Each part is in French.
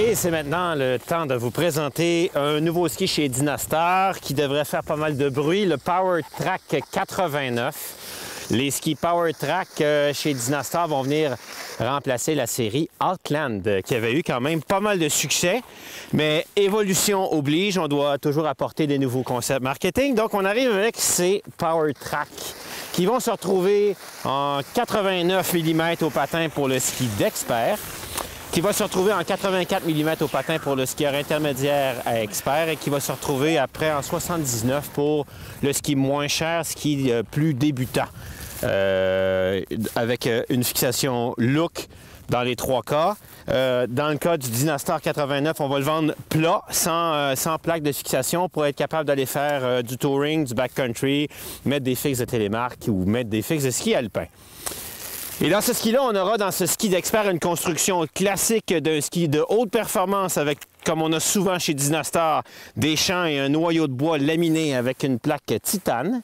Et c'est maintenant le temps de vous présenter un nouveau ski chez Dynastar qui devrait faire pas mal de bruit, le PowerTrack 89. Les skis PowerTrack chez Dynastar vont venir remplacer la série Outland qui avait eu quand même pas mal de succès. Mais évolution oblige, on doit toujours apporter des nouveaux concepts marketing. Donc on arrive avec ces PowerTrack qui vont se retrouver en 89 mm au patin pour le ski d'expert, qui va se retrouver en 84 mm au patin pour le skieur intermédiaire à expert et qui va se retrouver après en 79 pour le ski moins cher, ski plus débutant, avec une fixation look dans les trois cas. Dans le cas du Dynastar 89, on va le vendre plat, sans plaque de fixation pour être capable d'aller faire du touring, du backcountry, mettre des fixes de télémarque ou mettre des fixes de ski alpin. Et dans ce ski-là, on aura dans ce ski d'expert une construction classique d'un ski de haute performance avec, comme on a souvent chez Dynastar, des champs et un noyau de bois laminé avec une plaque titane.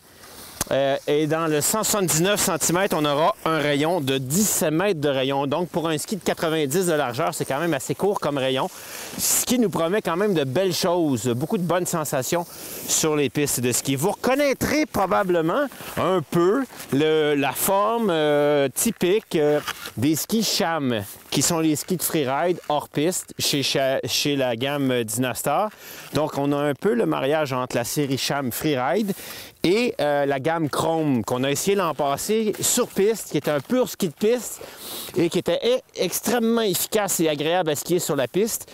Et dans le 179 cm, on aura un rayon de 17 mètres de rayon. Donc, pour un ski de 90 de largeur, c'est quand même assez court comme rayon. Ce qui nous promet quand même de belles choses, beaucoup de bonnes sensations sur les pistes de ski. Vous reconnaîtrez probablement un peu la forme typique des skis SHAM, qui sont les skis de freeride hors piste chez la gamme Dynastar. Donc, on a un peu le mariage entre la série SHAM Freeride et la gamme Chrome qu'on a essayé l'an passé sur piste, qui était un pur ski de piste et qui était extrêmement efficace et agréable à skier sur la piste.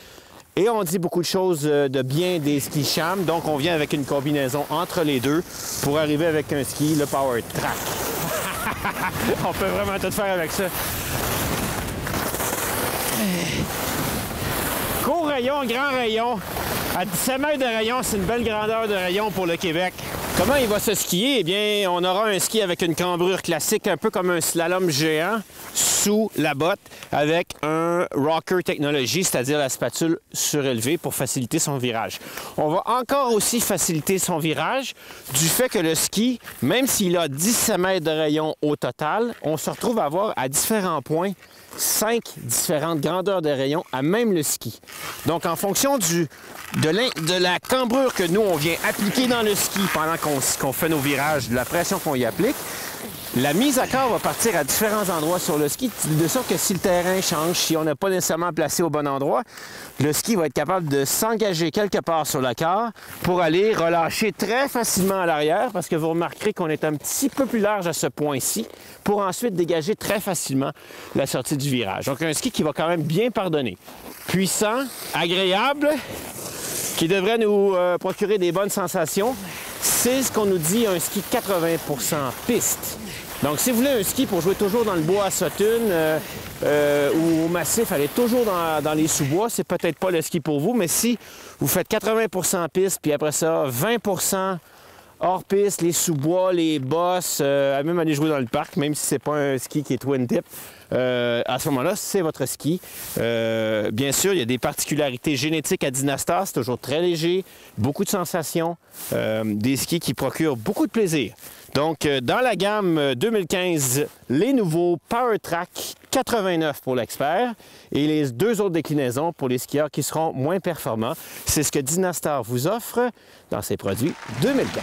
Et on dit beaucoup de choses de bien des skis SHAM, donc on vient avec une combinaison entre les deux pour arriver avec un ski, le PowerTrack. On peut vraiment tout faire avec ça. Court rayon, grand rayon. À 17 mètres de rayon, c'est une belle grandeur de rayon pour le Québec. Comment il va se skier? Eh bien, on aura un ski avec une cambrure classique, un peu comme un slalom géant sous la botte, avec un rocker technology, c'est-à-dire la spatule surélevée pour faciliter son virage. On va encore aussi faciliter son virage du fait que le ski, même s'il a 17 mètres de rayon au total, on se retrouve à avoir à différents points 5 différentes grandeurs de rayon à même le ski. Donc, en fonction de la cambrure que nous, on vient appliquer dans le ski pendant qu'on fait nos virages, de la pression qu'on y applique, la mise à corps va partir à différents endroits sur le ski, de sorte que si le terrain change, si on n'a pas nécessairement placé au bon endroit, le ski va être capable de s'engager quelque part sur le corps pour aller relâcher très facilement à l'arrière, parce que vous remarquerez qu'on est un petit peu plus large à ce point-ci, pour ensuite dégager très facilement la sortie du virage. Donc un ski qui va quand même bien pardonner. Puissant, agréable, qui devrait nous procurer des bonnes sensations. C'est ce qu'on nous dit un ski 80% piste. Donc, si vous voulez un ski pour jouer toujours dans le bois à Sutton ou au massif, aller toujours dans les sous-bois, c'est peut-être pas le ski pour vous, mais si vous faites 80% piste, puis après ça, 20% hors piste, les sous-bois, les bosses, même aller jouer dans le parc, même si c'est pas un ski qui est twin tip, à ce moment-là, c'est votre ski. Bien sûr, il y a des particularités génétiques à Dynastar, c'est toujours très léger, beaucoup de sensations, des skis qui procurent beaucoup de plaisir. Donc, dans la gamme 2015, les nouveaux PowerTrack 89 pour l'expert et les deux autres déclinaisons pour les skieurs qui seront moins performants. C'est ce que Dynastar vous offre dans ses produits 2015.